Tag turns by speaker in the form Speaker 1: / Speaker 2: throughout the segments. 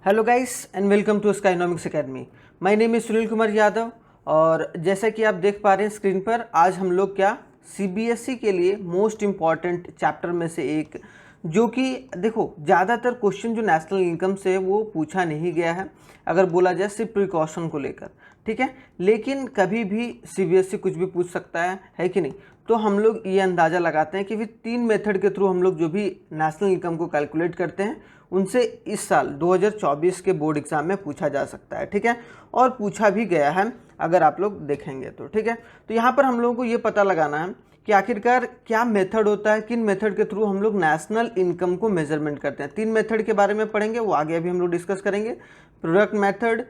Speaker 1: Hello guys and welcome to Skynomics academy. My name is Sunil Kumar Yadav और जैसा कि आप देख पा रहे हैं स्क्रीन पर, आज हम लोग क्या सीबीएसई के लिए मोस्ट इम्पॉर्टेंट चैप्टर में से एक, जो कि देखो ज़्यादातर क्वेश्चन जो नेशनल इनकम से वो पूछा नहीं गया है, अगर बोला जाए सिर्फ प्रिकॉशन को लेकर, ठीक है। लेकिन कभी भी सीबीएसई कुछ भी पूछ सकता है कि नहीं। तो हम लोग ये अंदाज़ा लगाते हैं कि फिर 3 मेथड के थ्रू हम लोग जो भी नेशनल इनकम को कैलकुलेट करते हैं उनसे इस साल 2024 के बोर्ड एग्जाम में पूछा जा सकता है, ठीक है। और पूछा भी गया है अगर आप लोग देखेंगे तो, ठीक है। तो यहाँ पर हम लोगों को ये पता लगाना है कि आखिरकार क्या मेथड होता है, किन मेथड के थ्रू हम लोग नेशनल इनकम को मेजरमेंट करते हैं। 3 मेथड के बारे में पढ़ेंगे, वो आगे अभी हम लोग डिस्कस करेंगे। प्रोडक्ट मेथड,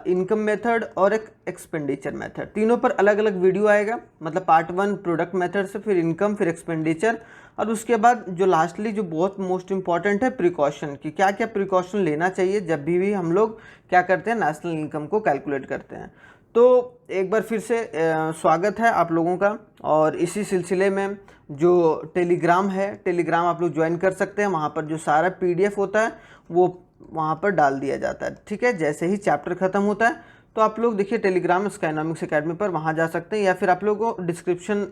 Speaker 1: इनकम मेथड और एक एक्सपेंडिचर मेथड। तीनों पर अलग अलग वीडियो आएगा, मतलब पार्ट 1 प्रोडक्ट मेथड से, फिर इनकम, फिर एक्सपेंडिचर, और उसके बाद जो लास्टली जो बहुत मोस्ट इंपॉर्टेंट है प्रिकॉशन की, क्या क्या प्रिकॉशन लेना चाहिए जब भी हम लोग क्या करते हैं नेशनल इनकम को कैलकुलेट करते हैं। तो एक बार फिर से स्वागत है आप लोगों का। और इसी सिलसिले में जो टेलीग्राम है, टेलीग्राम आप लोग ज्वाइन कर सकते हैं। वहाँ पर जो सारा पीडीएफ होता है वो वहाँ पर डाल दिया जाता है, ठीक है। जैसे ही चैप्टर ख़त्म होता है तो आप लोग देखिए टेलीग्राम स्काइनॉमिक्स एकेडमी पर वहाँ जा सकते हैं, या फिर आप लोगों को डिस्क्रिप्शन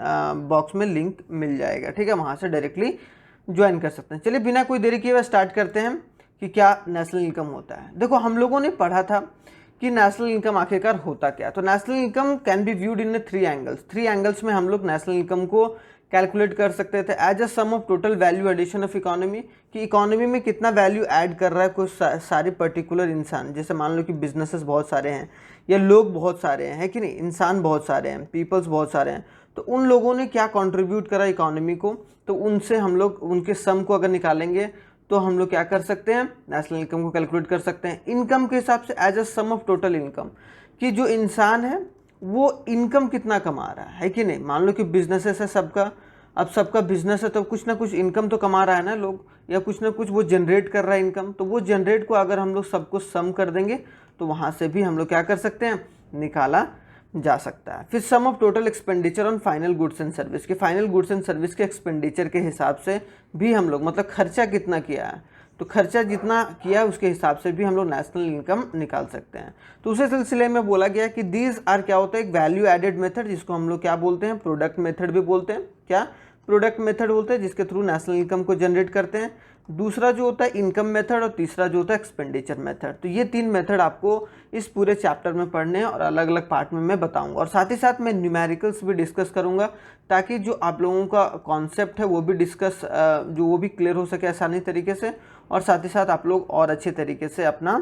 Speaker 1: बॉक्स में लिंक मिल जाएगा, ठीक है। वहाँ से डायरेक्टली ज्वाइन कर सकते हैं। चलिए बिना कोई देरी किए हुए स्टार्ट करते हैं कि क्या नेशनल इनकम होता है। देखो हम लोगों ने पढ़ा था कि नेशनल इनकम आखिरकार होता क्या। तो national income can be viewed in 3 angles. 3 angles में हम लोग नेशनल इनकम को कैलकुलेट कर सकते थे as a sum of total value addition of economy, कि इकोनॉमी में कितना वैल्यू ऐड कर रहा है कोई सारे पर्टिकुलर इंसान। जैसे मान लो कि बिजनेसेस बहुत सारे हैं या लोग बहुत सारे हैं, है कि नहीं, इंसान बहुत सारे हैं, पीपल्स बहुत सारे हैं, तो उन लोगों ने क्या कंट्रीब्यूट करा इकोनॉमी को, तो उनसे हम लोग उनके सम को अगर निकालेंगे तो हम लोग क्या कर सकते हैं, नेशनल इनकम को कैलकुलेट कर सकते हैं। इनकम के हिसाब से as a sum of total income, कि जो इंसान है वो इनकम कितना कमा रहा है कि नहीं। मान लो कि बिजनेसेस है सबका, अब सबका बिजनेस है तो कुछ ना कुछ इनकम तो कमा रहा है ना लोग, या कुछ ना कुछ वो जनरेट कर रहा है इनकम। तो वो जनरेट को अगर हम लोग सबको सम कर देंगे तो वहाँ से भी हम लोग क्या कर सकते हैं, निकाला जा सकता है। फिर sum of total expenditure on final goods and service, के फाइनल गुड्स एंड सर्विस के एक्सपेंडिचर के हिसाब से भी हम लोग, मतलब खर्चा कितना किया है, तो खर्चा जितना किया उसके हिसाब से भी हम लोग नेशनल इनकम निकाल सकते हैं। तो उसी सिलसिले में बोला गया कि दीज आर क्या होता है, एक वैल्यू एडेड मेथड, जिसको हम लोग क्या बोलते हैं, प्रोडक्ट मेथड भी बोलते हैं। क्या प्रोडक्ट मेथड बोलते हैं, जिसके थ्रू नेशनल इनकम को जनरेट करते हैं। दूसरा जो होता है इनकम मेथड, और तीसरा जो होता है एक्सपेंडिचर मेथड। तो ये 3 मेथड आपको इस पूरे चैप्टर में पढ़ने हैं और अलग अलग पार्ट में मैं बताऊंगा। और साथ ही साथ मैं न्यूमेरिकल्स भी डिस्कस करूंगा, ताकि जो आप लोगों का कॉन्सेप्ट है वो भी डिस्कस जो वो भी क्लियर हो सके आसानी तरीके से, और साथ ही साथ आप लोग और अच्छे तरीके से अपना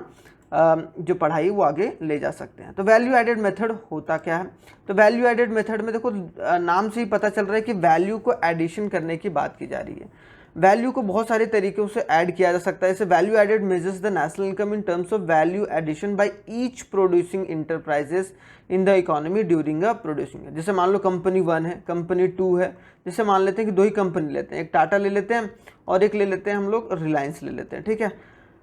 Speaker 1: जो पढ़ाई वो आगे ले जा सकते हैं। तो वैल्यू एडेड मेथड होता क्या है, तो वैल्यू एडेड मेथड में देखो नाम से ही पता चल रहा है कि वैल्यू को एडिशन करने की बात की जा रही है। वैल्यू को बहुत सारे तरीकों से ऐड किया जा सकता है। जैसे value added measures the national income in terms of value addition by each producing enterprises in the economy during a producing. जैसे मान लो कंपनी 1 है, कंपनी 2 है। जैसे मान लेते हैं कि 2 ही कंपनी लेते हैं, एक टाटा ले लेते हैं और एक ले लेते हैं हम लोग रिलायंस ले लेते हैं, ठीक है।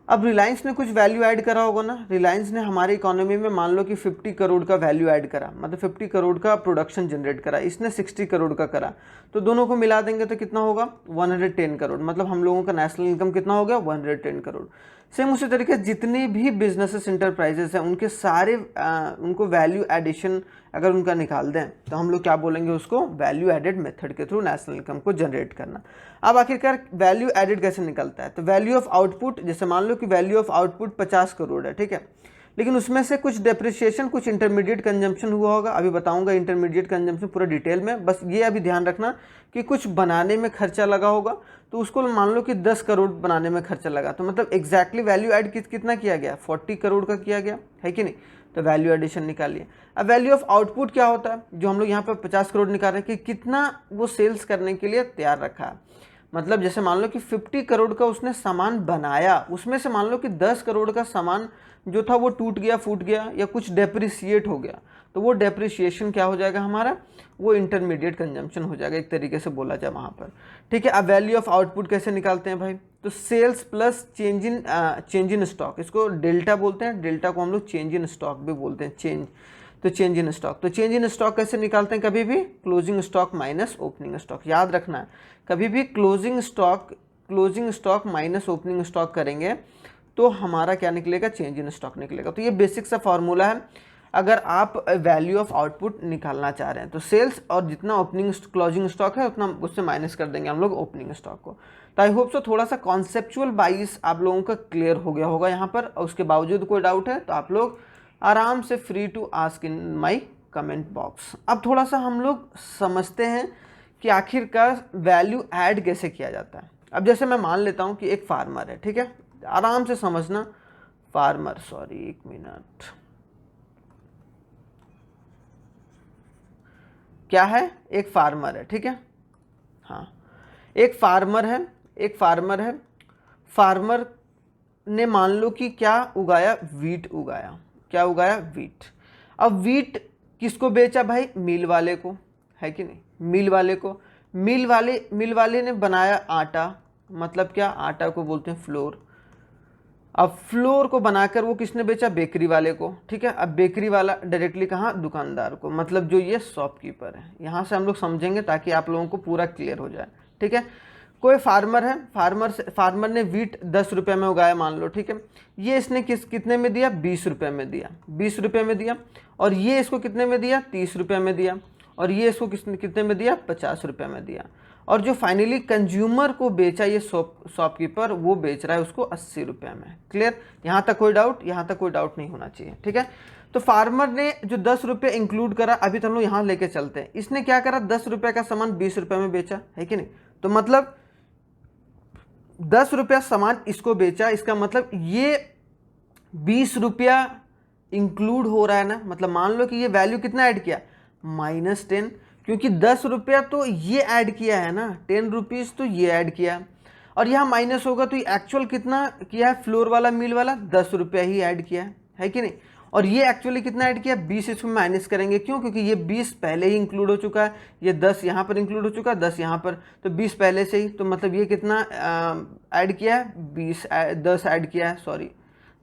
Speaker 1: अब रिलायंस ने कुछ वैल्यू ऐड करा होगा ना, रिलायंस ने हमारी इकोनॉमी में मान लो कि 50 करोड़ का वैल्यू ऐड करा, मतलब 50 करोड़ का प्रोडक्शन जनरेट करा, इसने 60 करोड़ का करा। तो दोनों को मिला देंगे तो कितना होगा, 110 करोड़। मतलब हम लोगों का नेशनल इनकम कितना हो गया, 110 करोड़। सेम उसी तरीके जितने भी बिजनेसेस इंटरप्राइजेस हैं उनके सारे उनको वैल्यू एडिशन अगर उनका निकाल दें तो हम लोग क्या बोलेंगे, उसको वैल्यू एडेड मेथड के थ्रू नेशनल इनकम को जनरेट करना। अब आखिरकार वैल्यू एडेड कैसे निकलता है, तो वैल्यू ऑफ आउटपुट, जैसे मान लो कि वैल्यू ऑफ आउटपुट 50 करोड़ है, ठीक है, लेकिन उसमें से कुछ डेप्रिसिएशन, कुछ इंटरमीडिएट कंजम्पशन हुआ होगा। अभी बताऊंगा इंटरमीडिएट कंजम्पशन पूरा डिटेल में, बस ये अभी ध्यान रखना कि कुछ बनाने में खर्चा लगा होगा, तो उसको मान लो कि 10 करोड़ बनाने में खर्चा लगा, तो मतलब एग्जैक्टली वैल्यू ऐड कितना किया गया, 40 करोड़ का किया गया, है कि नहीं। तो वैल्यू एडिशन निकालिए। अब वैल्यू ऑफ आउटपुट क्या होता है, जो हम लोग यहाँ पर 50 करोड़ निकाल रहे हैं कि कितना वो सेल्स करने के लिए तैयार रखा है। मतलब जैसे मान लो कि 50 करोड़ का उसने सामान बनाया, उसमें से मान लो कि 10 करोड़ का सामान जो था वो टूट गया, फूट गया, या कुछ डेप्रिसिएट हो गया, तो वो डेप्रिसिएशन क्या हो जाएगा हमारा, वो इंटरमीडिएट कंजम्पशन हो जाएगा, एक तरीके से बोला जाए वहाँ पर, ठीक है। अब वैल्यू ऑफ आउटपुट कैसे निकालते हैं भाई, तो sales plus change in stock, इसको डेल्टा बोलते हैं। डेल्टा को हम लोग चेंज इन स्टॉक भी बोलते हैं, तो चेंज इन स्टॉक। तो चेंज इन स्टॉक कैसे निकालते हैं, कभी भी closing stock minus opening stock, याद रखना है। कभी भी closing stock minus opening stock करेंगे तो हमारा क्या निकलेगा, चेंज इन स्टॉक निकलेगा। तो ये बेसिक सा फॉर्मूला है अगर आप वैल्यू ऑफ आउटपुट निकालना चाह रहे हैं। तो सेल्स और जितना ओपनिंग क्लोजिंग स्टॉक है उतना उससे माइनस कर देंगे हम लोग ओपनिंग स्टॉक को। तो आई होप सो थोड़ा सा कॉन्सेप्चुअल वाइज आप लोगों का क्लियर हो गया होगा यहाँ पर। और उसके बावजूद कोई डाउट है तो आप लोग आराम से free to ask in my comment box. अब थोड़ा सा हम लोग समझते हैं कि आखिरकार वैल्यू ऐड कैसे किया जाता है। अब जैसे मैं मान लेता हूँ कि एक फार्मर है, ठीक है, आराम से समझना। फार्मर, सॉरी एक मिनट, क्या है, एक फार्मर है, ठीक है, हाँ एक फार्मर है, एक फार्मर है। फार्मर ने मान लो कि क्या उगाया, वीट उगाया। क्या उगाया, वीट। अब वीट किसको बेचा भाई, मिल वाले को, है कि नहीं, मिल वाले को। मिल वाले ने बनाया आटा, मतलब क्या, आटा को बोलते हैं फ्लोर। अब फ्लोर को बनाकर वो किसने बेचा, बेकरी वाले को, ठीक है। अब बेकरी वाला डायरेक्टली कहाँ, दुकानदार को, मतलब जो ये शॉपकीपर है। यहाँ से हम लोग समझेंगे ताकि आप लोगों को पूरा क्लियर हो जाए, ठीक है। कोई फार्मर है, फार्मर ने वीट 10 रुपये में उगाया मान लो, ठीक है। ये इसने कितने में दिया, 20 रुपये में दिया, 20 रुपये में दिया। और ये इसको कितने में दिया, 30 रुपये में दिया। और ये इसको कितने में दिया, 50 रुपये में दिया। और जो फाइनली कंज्यूमर को बेचा ये शॉपकीपर, वो बेच रहा है उसको 80 रुपये में। क्लियर, यहाँ तक कोई डाउट, यहाँ तक कोई डाउट नहीं होना चाहिए, ठीक है। तो फार्मर ने जो 10 रुपये इंक्लूड करा, अभी तो हम लोग यहाँ लेके चलते हैं। इसने क्या करा, 10 रुपये का सामान 20 रुपये में बेचा, है कि नहीं। तो मतलब 10 रुपया सामान इसको बेचा, इसका मतलब ये 20 रुपया इंक्लूड हो रहा है ना। मतलब मान लो कि ये वैल्यू कितना ऐड किया, -10, क्योंकि 10 रुपया तो ये ऐड किया है ना, 10 रुपीज़ तो ये ऐड किया। और यहाँ माइनस होगा तो ये एक्चुअल कितना किया है, फ्लोर वाला मिल वाला 10 रुपया ही ऐड किया है कि नहीं। और ये एक्चुअली कितना ऐड किया, 20 इसमें माइनस करेंगे, क्यों, क्योंकि ये 20 पहले ही इंक्लूड हो चुका है, ये 10 यहाँ पर इंक्लूड हो चुका है, 10 यहाँ पर, तो 20 पहले से ही। तो मतलब ये कितना ऐड किया है, 10 ऐड किया है, सॉरी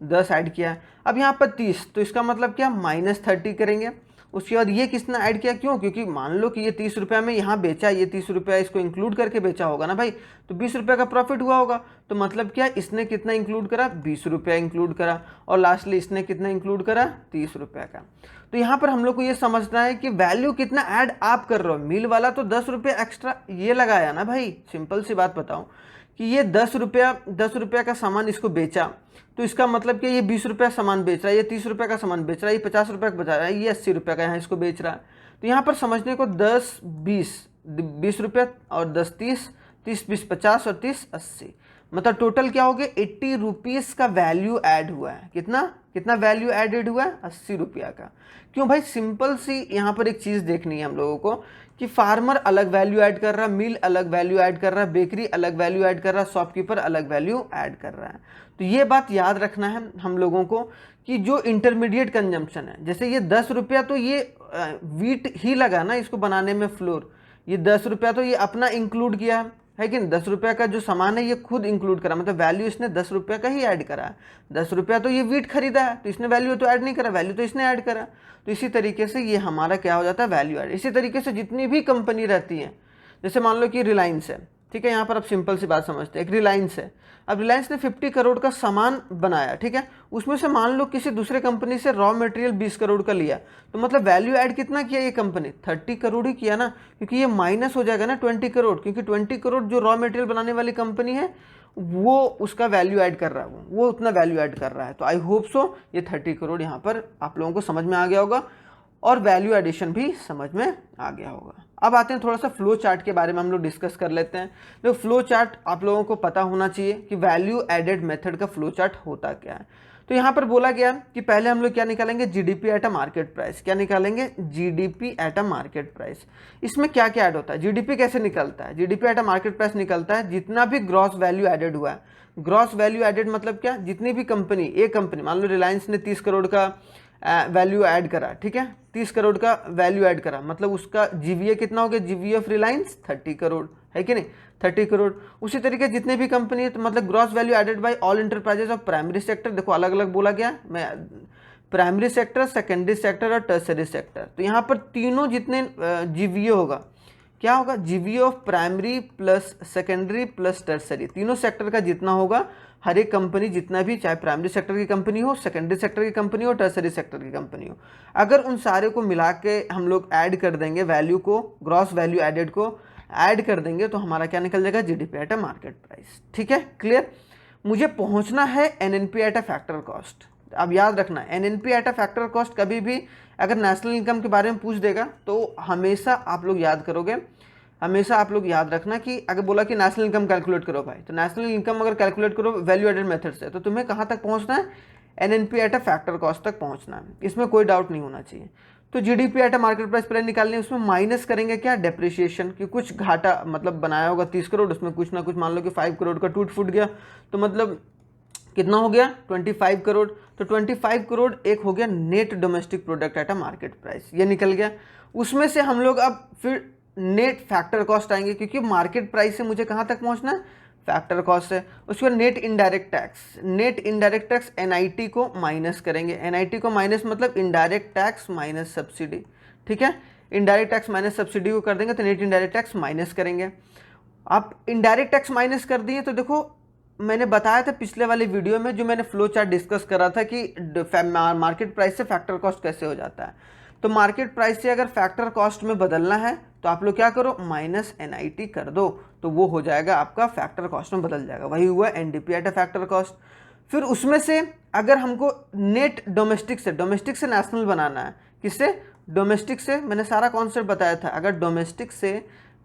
Speaker 1: 10 ऐड किया है। अब यहाँ पर 30, तो इसका मतलब क्या, -30 करेंगे। उसके बाद ये कितना ऐड किया, क्यों, क्योंकि मान लो कि ये 30 रुपये में यहाँ बेचा, ये 30 रुपया इसको इंक्लूड करके बेचा होगा ना भाई, तो 20 रुपये का प्रॉफिट हुआ होगा। तो मतलब क्या, इसने कितना इंक्लूड करा, 20 रुपया इंक्लूड करा। और लास्टली इसने कितना इंक्लूड करा, 30 रुपये का। तो यहाँ पर हम लोग को ये समझना है कि वैल्यू कितना ऐड आप कर रहे हो। मिल वाला तो 10 रुपये एक्स्ट्रा ये लगाया ना भाई। सिंपल सी बात बताऊँ कि ये 10 रुपया का सामान इसको बेचा, तो इसका मतलब कि ये 20 रुपया सामान बेच रहा है, ये 30 रुपये का सामान बेच रहा है, ये 50 रुपये का बचा रहा है, ये 80 रुपये का यहाँ इसको बेच रहा है। तो यहाँ पर समझने को 10 20 रुपये और 10 30, 30 20 50 और 30 80, मतलब टोटल क्या हो गया, 80 रुपीज़ का वैल्यू ऐड हुआ है। कितना वैल्यू एडेड हुआ है, 80 रुपया का। क्यों भाई, सिंपल सी यहाँ पर एक चीज़ देखनी है हम लोगों को कि फार्मर अलग वैल्यू ऐड कर रहा है, मिल अलग वैल्यू ऐड कर रहा है, बेकरी अलग वैल्यू ऐड कर रहा है, शॉपकीपर अलग वैल्यू ऐड कर रहा है। तो ये बात याद रखना है हम लोगों को कि जो इंटरमीडिएट कंजम्पशन है, जैसे ये 10 रुपया तो ये वीट ही लगा ना इसको बनाने में, फ्लोर, ये 10 रुपया तो ये अपना इंक्लूड किया है कि नहीं। 10 रुपया का जो सामान है ये खुद इंक्लूड करा, मतलब वैल्यू इसने 10 रुपया का ही ऐड करा है। 10 रुपया तो ये वीट खरीदा है, तो इसने वैल्यू तो ऐड नहीं करा, वैल्यू तो इसने ऐड करा। तो इसी तरीके से ये हमारा क्या हो जाता है, वैल्यू ऐड। इसी तरीके से जितनी भी कंपनी रहती हैं, जैसे मान लो कि रिलायंस है, ठीक है, यहाँ पर आप सिंपल सी बात समझते हैं, एक रिलायंस है। अब रिलायंस ने 50 करोड़ का सामान बनाया, ठीक है, उसमें से मान लो किसी दूसरे कंपनी से रॉ मटेरियल 20 करोड़ का लिया, तो मतलब वैल्यू ऐड कितना किया ये कंपनी, 30 करोड़ ही किया ना, क्योंकि ये माइनस हो जाएगा ना 20 करोड़, क्योंकि 20 करोड़ जो रॉ मटेरियल बनाने वाली कंपनी है वो उसका वैल्यू ऐड कर रहा है, वो उतना वैल्यू ऐड कर रहा है। तो आई होप सो ये 30 करोड़ यहाँ पर आप लोगों को समझ में आ गया होगा और वैल्यू एडिशन भी समझ में आ गया होगा। अब आते हैं थोड़ा सा फ्लो चार्ट के बारे में हम लोग डिस्कस कर लेते हैं। तो फ्लो चार्ट आप लोगों को पता होना चाहिए कि वैल्यू एडेड मेथड का फ्लो चार्ट होता क्या है। तो यहाँ पर बोला गया कि पहले हम लोग क्या निकालेंगे, GDP at a market price. क्या निकालेंगे, GDP at a market price. इसमें क्या क्या ऐड होता है, जीडीपी कैसे निकलता है, GDP at a market price निकलता है जितना भी ग्रॉस वैल्यू एडेड हुआ है। ग्रॉस वैल्यू एडेड मतलब क्या, जितनी भी कंपनी, एक कंपनी मान लो रिलायंस ने 30 करोड़ का वैल्यू ऐड करा, ठीक है, 30 करोड़ का वैल्यू ऐड करा, मतलब उसका जीवीए कितना हो गया, जीवीए ऑफ रिलायंस 30 करोड़, है कि नहीं, 30 करोड़। उसी तरीके जितने भी कंपनी है, तो मतलब gross value added by all enterprises of primary sector, देखो अलग अलग बोला गया, मैं प्राइमरी सेक्टर, सेकेंडरी सेक्टर और टर्सरी सेक्टर। तो यहाँ पर तीनों जितने जीवीए होगा, क्या होगा, GVA of primary plus secondary plus tertiary, तीनों सेक्टर का जितना होगा हर एक कंपनी जितना भी, चाहे प्राइमरी सेक्टर की कंपनी हो, सेकेंडरी सेक्टर की कंपनी हो, टर्सरी सेक्टर की कंपनी हो, अगर उन सारे को मिला के हम लोग ऐड कर देंगे, वैल्यू को, ग्रॉस वैल्यू एडेड को ऐड कर देंगे, तो हमारा क्या निकल जाएगा, GDP at a market price. ठीक है, क्लियर। मुझे पहुंचना है NNP at a factor cost. अब याद रखना, NNP at a factor cost कभी भी अगर नेशनल इनकम के बारे में पूछ देगा तो हमेशा आप लोग याद करोगे, हमेशा आप लोग याद रखना कि अगर बोला कि नेशनल इनकम कैलकुलेट करो भाई, तो नेशनल इनकम अगर कैलकुलेट करो वैल्यू एडेड मेथड से, तो तुम्हें कहाँ तक पहुँचना है, NNP at a factor cost तक पहुँचना है, इसमें कोई डाउट नहीं होना चाहिए। तो GDP at a market price पहले निकालनी है, उसमें माइनस करेंगे क्या, डेप्रिसिएशन, कि कुछ घाटा मतलब बनाया होगा 30 करोड़, उसमें कुछ ना कुछ मान लो कि 5 करोड़ का टूट फूट गया, तो मतलब कितना हो गया, 25 करोड़। तो 25 करोड़ एक हो गया net domestic product at a market price, ये निकल गया। उसमें से हम लोग अब फिर नेट फैक्टर कॉस्ट आएंगे, क्योंकि मार्केट प्राइस से मुझे कहाँ तक पहुँचना है, फैक्टर कॉस्ट से। उसके बाद net indirect tax, net indirect tax NIT को माइनस करेंगे, एनआईटी को माइनस मतलब इनडायरेक्ट टैक्स माइनस सब्सिडी। ठीक है, इनडायरेक्ट टैक्स माइनस सब्सिडी को कर देंगे तो नेट इनडायरेक्ट टैक्स माइनस करेंगे। आप इनडायरेक्ट टैक्स माइनस कर दिए तो देखो, मैंने बताया था पिछले वाले वीडियो में, जो मैंने फ्लो चार्ट डिस्कस करा था कि मार्केट प्राइस से फैक्टर कॉस्ट कैसे हो जाता है। तो मार्केट प्राइस से अगर फैक्टर कॉस्ट में बदलना है तो आप लोग क्या करो, माइनस एनआईटी कर दो, तो वो हो जाएगा आपका फैक्टर कॉस्ट में बदल जाएगा, वही हुआ NDP at a factor cost. फिर उसमें से अगर हमको नेट डोमेस्टिक से नेशनल बनाना है, किससे, डोमेस्टिक से, मैंने सारा कॉन्सेप्ट बताया था, अगर डोमेस्टिक से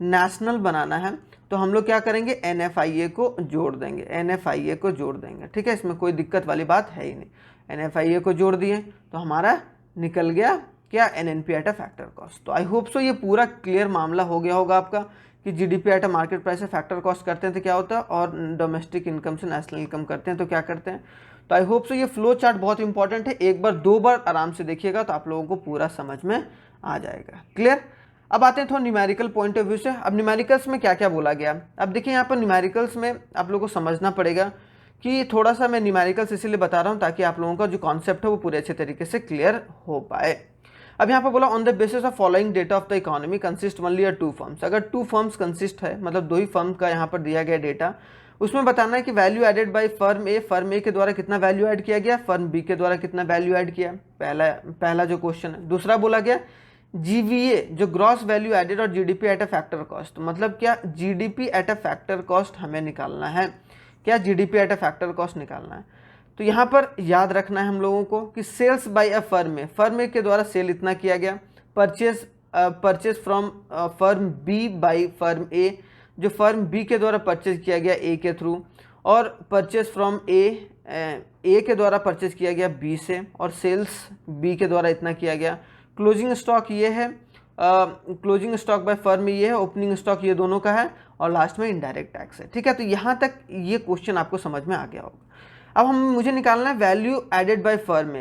Speaker 1: नेशनल बनाना है तो हम लोग क्या करेंगे, एनएफआईए को जोड़ देंगे, एनएफआईए को जोड़ देंगे। ठीक है, इसमें कोई दिक्कत वाली बात है ही नहीं, एनएफआईए को जोड़ दिए तो हमारा निकल गया क्या, NNP at a factor cost. तो आई होप सो ये पूरा क्लियर मामला हो गया होगा आपका कि GDP at a market price से फैक्टर कॉस्ट करते हैं तो क्या होता है, और डोमेस्टिक इनकम से नेशनल इनकम करते हैं तो क्या करते हैं। तो आई होप सो ये फ्लो चार्ट बहुत इंपॉर्टेंट है, एक बार 2 बार आराम से देखिएगा तो आप लोगों को पूरा समझ में आ जाएगा। क्लियर। अब आते हैं थोड़ा न्यूमेरिकल पॉइंट ऑफ व्यू से। अब न्यूमेरिकल्स में क्या क्या बोला गया, अब देखिए यहाँ पर न्यूमेरिकल्स में आप लोगों को समझना पड़ेगा कि थोड़ा सा मैं न्यूमेरिकल्स इसीलिए बता रहा हूँ ताकि आप लोगों का जो कॉन्सेप्ट है वो पूरे अच्छे तरीके से क्लियर हो पाए। अब यहाँ पर बोला on the basis of following data of the economy consist only of 2 firms. अगर 2 फर्म्स कंसिस्ट है, मतलब 2 ही फर्म का यहाँ पर दिया गया डेटा, उसमें बताना है कि value added by firm A के द्वारा कितना वैल्यू ऐड किया गया, फर्म बी के द्वारा कितना वैल्यू ऐड किया, पहला जो क्वेश्चन है। दूसरा बोला गया जीवीए जो ग्रॉस वैल्यू एडेड और GDP at a factor cost, मतलब क्या GDP at a factor cost हमें निकालना है, क्या GDP at a factor cost निकालना है। तो यहाँ पर याद रखना है हम लोगों को कि sales by a firm A के द्वारा सेल इतना किया गया, purchase from firm B by firm A, जो फर्म बी के द्वारा परचेज किया गया ए के थ्रू, और परचेज फ्रॉम ए के द्वारा परचेज किया गया बी से, और सेल्स बी के द्वारा इतना किया गया। क्लोजिंग स्टॉक ये है, क्लोजिंग स्टॉक बाय फर्म ये है, ओपनिंग स्टॉक ये दोनों का है, और लास्ट में इनडायरेक्ट टैक्स है। ठीक है, तो यहाँ तक ये क्वेश्चन आपको समझ में आ गया होगा। अब मुझे निकालना है वैल्यू एडेड बाय फर्म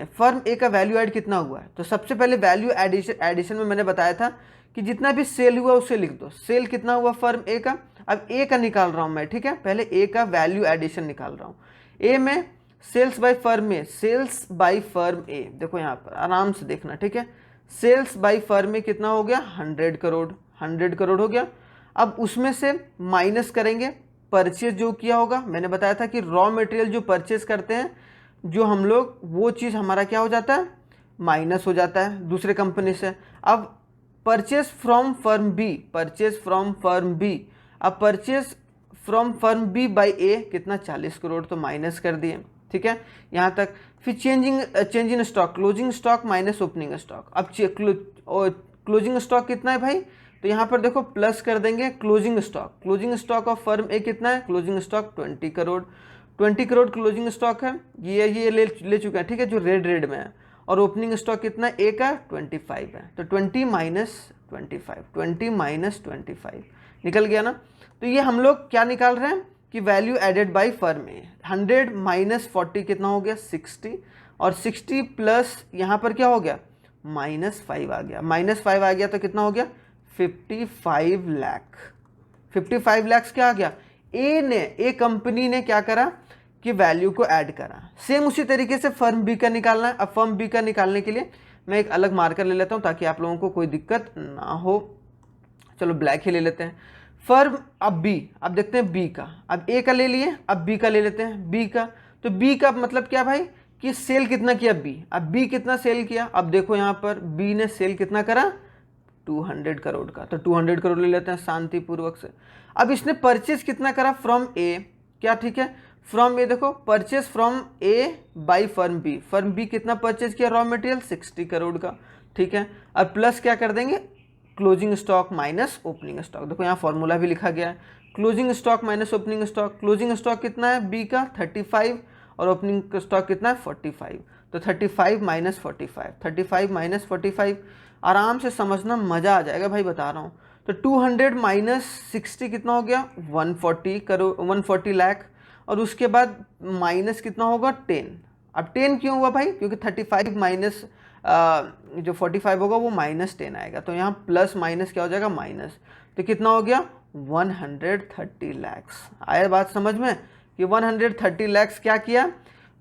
Speaker 1: ए का वैल्यू ऐड कितना हुआ है। तो सबसे पहले वैल्यू एडिशन में मैंने बताया था कि जितना भी सेल हुआ उसे लिख दो, सेल कितना हुआ फर्म ए का। अब ए का निकाल रहा हूँ मैं, ठीक है, पहले ए का वैल्यू एडिशन निकाल रहा हूँ। ए में sales by firm A, sales by firm A, देखो यहाँ पर आराम से देखना, ठीक है, सेल्स बाय फर्म ए कितना हो गया, 100 करोड़, 100 करोड़ हो गया। अब उसमें से माइनस करेंगे परचेज जो किया होगा, मैंने बताया था कि रॉ मटेरियल जो परचेज करते हैं जो हम लोग, वो चीज़ हमारा क्या हो जाता है, माइनस हो जाता है दूसरे कंपनी से। अब purchase from firm B, purchase from firm B, अब purchase from firm B by A कितना, 40 करोड़, तो माइनस कर दिए। ठीक है, यहाँ तक। फिर change in stock, closing stock minus opening stock. अब क्लोजिंग स्टॉक कितना है भाई, तो यहाँ पर देखो प्लस कर देंगे क्लोजिंग स्टॉक ऑफ फर्म ए कितना है, closing stock 20 crore, 20 crore closing stock है, ये ले चुका है, ठीक है, जो रेड में है। और ओपनिंग स्टॉक कितना ए का 25 है, तो 20 माइनस 25 निकल गया ना। तो ये हम लोग क्या निकाल रहे हैं कि value added by firm A, 100 minus 40 कितना हो गया, 60, और 60 प्लस यहाँ पर क्या हो गया, -5 आ गया, -5 आ गया तो कितना हो गया, 55 लाख। 55 लाख क्या आ गया, ए कंपनी ने क्या करा कि वैल्यू को ऐड करा। सेम उसी तरीके से फर्म बी का निकालना है। अब फर्म बी का निकालने के लिए मैं एक अलग मार्कर ले लेता हूं ताकि आप लोगों को कोई दिक्कत ना हो। चलो ब्लैक ही ले लेते हैं। फर्म, अब बी, अब देखते हैं बी का, अब ए का ले लिए, अब बी का ले लेते हैं, बी का। तो बी का मतलब क्या भाई कि सेल कितना किया बी, अब बी कितना सेल किया, अब देखो यहाँ पर बी ने सेल कितना करा 200 करोड़ का, तो 200 करोड़ ले लेते हैं शांतिपूर्वक से। अब इसने परचेज कितना करा फ्रॉम ए, क्या ठीक है, फ्रॉम ए, देखो purchase from A by firm B, firm B कितना परचेज किया रॉ मटेरियल 60 करोड़ का, ठीक है। अब प्लस क्या कर देंगे, closing stock minus opening stock, देखो यहाँ फॉर्मूला भी लिखा गया है, closing stock minus opening stock, closing stock कितना है बी का 35 और ओपनिंग स्टॉक कितना है 45, तो 35 माइनस 45, 35 माइनस 45, आराम से समझना, मज़ा आ जाएगा भाई, बता रहा हूँ। तो 200 माइनस 60 कितना हो गया 140 करोड़, 140 लाख, और उसके बाद माइनस कितना होगा 10। अब 10 क्यों हुआ भाई, क्योंकि 35 माइनस जो 45 होगा वो माइनस 10 आएगा, तो यहाँ प्लस माइनस क्या हो जाएगा माइनस, तो कितना हो गया 130 लैक्स। आया बात समझ में कि 130 लैक्स क्या किया,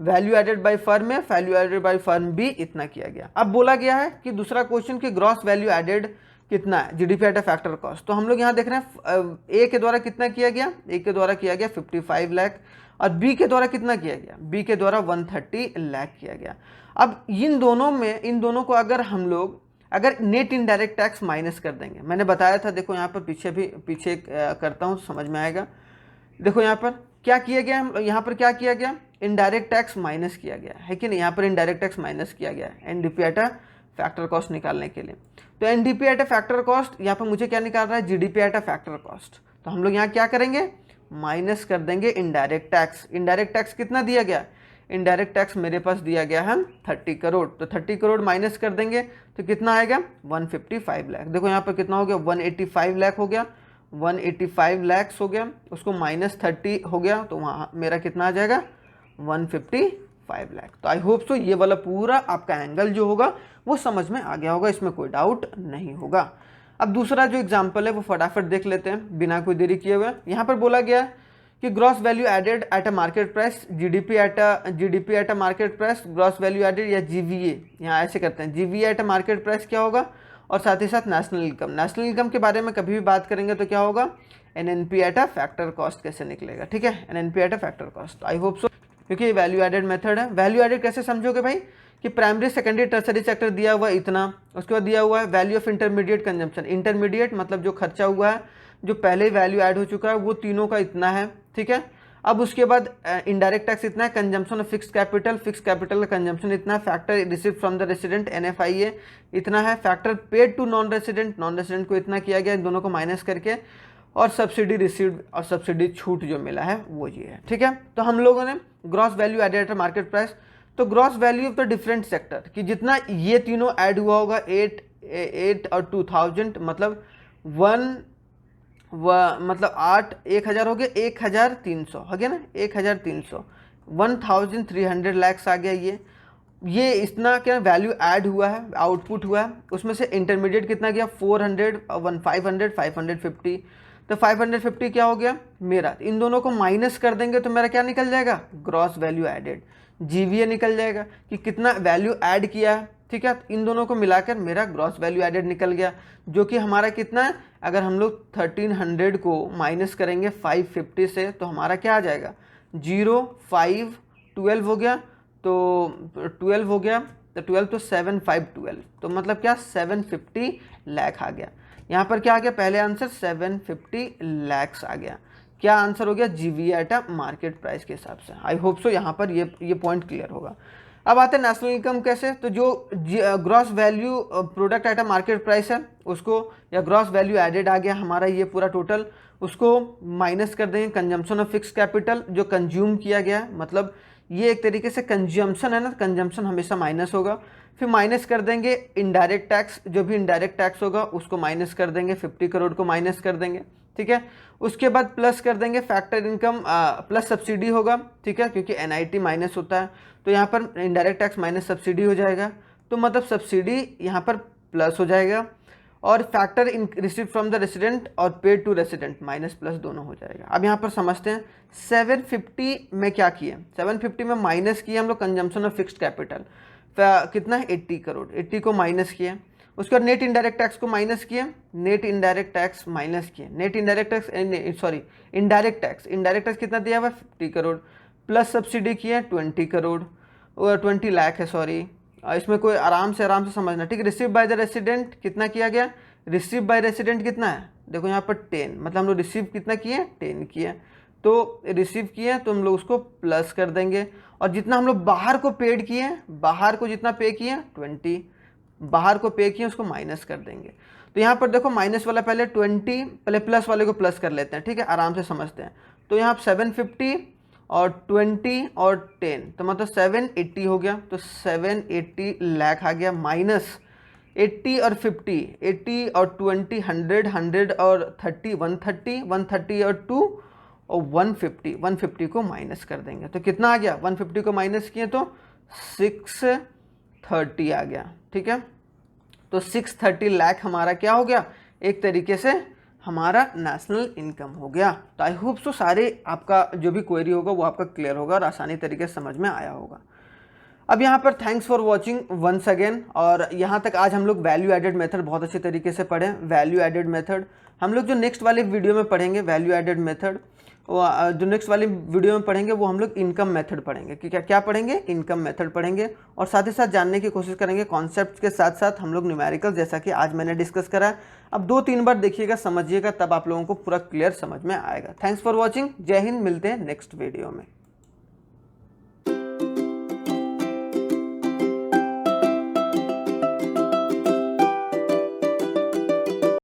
Speaker 1: वैल्यू एडेड बाय फर्म में, वैल्यू एडेड बाय फर्म भी इतना किया गया। अब बोला गया है कि दूसरा क्वेश्चन कि ग्रॉस वैल्यू एडेड कितना है, GDP at a factor cost, तो हम लोग यहाँ देख रहे हैं ए के द्वारा कितना किया गया, ए के द्वारा किया गया 55 लाख, और बी के द्वारा कितना किया गया, बी के द्वारा 130 लाख किया गया। अब इन दोनों में, इन दोनों को अगर हम लोग अगर नेट इनडायरेक्ट टैक्स माइनस कर देंगे, मैंने बताया था, देखो यहाँ पर पीछे करता हूँ समझ में आएगा। देखो यहाँ पर क्या किया गया, यहाँ पर क्या किया गया, इनडायरेक्ट टैक्स माइनस किया गया है कि नहीं, यहाँ पर इनडायरेक्ट टैक्स माइनस किया गया है NDP at a factor cost निकालने के लिए। तो NDP at a factor cost, यहाँ पर मुझे क्या निकाल रहा है GDP at a factor cost, तो हम लोग यहाँ क्या करेंगे माइनस कर देंगे इनडायरेक्ट टैक्स। इनडायरेक्ट टैक्स कितना दिया गया, इनडायरेक्ट टैक्स मेरे पास दिया गया है 30 करोड़, तो 30 करोड़ माइनस कर देंगे तो कितना आएगा 155 लाख। देखो यहाँ पर कितना हो गया 185 लाख हो गया, 185 लैक्स हो गया, उसको माइनस 30 हो गया, तो वहाँ मेरा कितना आ जाएगा 155 लाख। तो आई होप सो ये वाला पूरा आपका एंगल जो होगा वो समझ में आ गया होगा, इसमें कोई डाउट नहीं होगा। अब दूसरा जो एग्जाम्पल है वो फटाफट देख लेते हैं बिना कोई देरी किए हुए। यहाँ पर बोला गया कि gross value added at a market price, GDP at a market price, gross value added या जीवीए, यहाँ ऐसे करते हैं, GVA at a market price क्या होगा, और साथ ही साथ नेशनल इनकम। नेशनल इनकम के बारे में कभी भी बात करेंगे तो क्या होगा NNP at a factor cost कैसे निकलेगा, ठीक है, NNP at a factor cost. I hope so, क्योंकि ये वैल्यू एडेड मेथड है। वैल्यू एडेड कैसे समझोगे भाई कि प्राइमरी सेकेंडरी टर्सरी सेक्टर दिया हुआ है इतना, उसके बाद दिया हुआ है value of intermediate consumption, intermediate मतलब जो खर्चा हुआ है, जो पहले वैल्यू ऐड हो चुका है वो तीनों का इतना है, ठीक है। अब उसके बाद इनडायरेक्ट टैक्स इतना है, कंजम्पशन ऑफ फिक्स कैपिटल का कंजम्पशन इतना है, factor receive from the resident NFIA इतना है, factor paid to non resident को इतना किया गया, इन दोनों को माइनस करके, और सब्सिडी रिसीव्ड और सब्सिडी छूट जो मिला है वो ये है, ठीक है। तो हम लोगों ने gross value added market price, तो gross value of the different sector कि जितना ये तीनों ऐड हुआ होगा 8 और 2000 मतलब 8 1000 हो गया, 1300 हो गया ना, 1300 1300 लैक्स आ गया। ये इतना क्या वैल्यू ऐड हुआ है, आउटपुट हुआ है, उसमें से इंटरमीडिएट कितना गया 400 500 550, तो 550 क्या हो गया मेरा, इन दोनों को माइनस कर देंगे तो मेरा क्या निकल जाएगा ग्रॉस वैल्यू एडेड, जीवीए निकल जाएगा कि कितना वैल्यू ऐड किया है, ठीक है। इन दोनों को मिलाकर मेरा ग्रॉस वैल्यू एडेड निकल गया, जो कि हमारा कितना है, अगर हम लोग 1300 को माइनस करेंगे 550 से तो हमारा क्या आ जाएगा 0 5 12 हो गया, तो 12 हो गया, तो 12 तो 7 5 12, तो मतलब क्या 750 लाख आ गया। यहाँ पर क्या आ गया पहले आंसर 750 लैक्स आ गया, क्या आंसर हो गया जीवी एट अ मार्केट प्राइस के हिसाब से। आई होप सो यहाँ पर ये पॉइंट क्लियर होगा। अब आते हैं नेशनल इनकम कैसे, तो जो gross value product at a market price है उसको, या ग्रॉस वैल्यू एडेड आ गया हमारा ये पूरा टोटल, उसको माइनस कर देंगे कंजम्पशन ऑफ फिक्स कैपिटल जो कंज्यूम किया गया है, मतलब ये एक तरीके से कंजम्पशन है ना, कंजम्पशन हमेशा माइनस होगा। फिर माइनस कर देंगे इनडायरेक्ट टैक्स, जो भी इनडायरेक्ट टैक्स होगा उसको माइनस कर देंगे, 50 करोड़ को माइनस कर देंगे, ठीक है। उसके बाद प्लस कर देंगे फैक्टर इनकम प्लस सब्सिडी होगा, ठीक है, क्योंकि NIT माइनस होता है, तो यहाँ पर इनडायरेक्ट टैक्स माइनस सब्सिडी हो जाएगा, तो मतलब सब्सिडी यहाँ पर प्लस हो जाएगा, और factor in receive from the resident और paid to resident minus plus दोनों हो जाएगा। अब यहाँ पर समझते हैं 750 में क्या किए, 750 में माइनस किए हम लोग कंजम्पशन ऑफ फिक्स्ड कैपिटल, कितना है 80 करोड़, 80 को माइनस किए, उसके बाद नेट इनडायरेक्ट टैक्स को माइनस किए, नेट इनडायरेक्ट टैक्स माइनस किए, net indirect tax sorry indirect tax कितना दिया हुआ है 50 करोड़, प्लस सब्सिडी किया 20 करोड़ और 20 लाख है सॉरी, इसमें कोई आराम से समझना, ठीक है। रिसीव बाय द रेसिडेंट कितना किया गया, रिसीव बाय रेसिडेंट कितना है, देखो यहाँ पर 10, मतलब हम लोग रिसीव कितना किए 10 किए, तो रिसीव किए तो हम लोग उसको प्लस कर देंगे, और जितना हम लोग बाहर को पेड किए, बाहर को जितना पे किए 20, बाहर को पे किए उसको माइनस कर देंगे। तो यहाँ पर देखो माइनस वाला पहले 20, पहले प्लस वाले को प्लस कर लेते हैं, ठीक है, आराम से समझते हैं। तो यहाँ 750 और 20 और 10, तो मतलब 780 हो गया, तो 780 लाख आ गया, माइनस 80 और 50, 80 और 20 100, 100 और 30 130, 130 और 2 और 150, 150 को माइनस कर देंगे, तो कितना आ गया, 150 को माइनस किए तो 630 आ गया, ठीक है। तो 630 लाख हमारा क्या हो गया, एक तरीके से हमारा नेशनल इनकम हो गया। तो आई होप सो सारे आपका जो भी क्वेरी होगा वो आपका क्लियर होगा और आसानी तरीके से समझ में आया होगा। अब यहाँ पर thanks for watching once again, और यहाँ तक आज हम लोग वैल्यू एडेड मेथड बहुत अच्छे तरीके से पढ़े। वैल्यू एडेड मेथड हम लोग जो नेक्स्ट वाले वीडियो में पढ़ेंगे वैल्यू एडेड मेथड, जो नेक्स्ट वाली वीडियो में पढ़ेंगे वो हम लोग इनकम मेथड पढ़ेंगे, कि क्या पढ़ेंगे, इनकम मेथड पढ़ेंगे, और साथ ही साथ जानने की कोशिश करेंगे कॉन्सेप्ट्स के साथ साथ हम लोग न्यूमेरिकल, जैसा कि आज मैंने डिस्कस करा है। अब 2-3 बार देखिएगा, समझिएगा, तब आप लोगों को पूरा क्लियर समझ में आएगा। थैंक्स फॉर वॉचिंग, जय हिंद, मिलते हैं नेक्स्ट वीडियो में।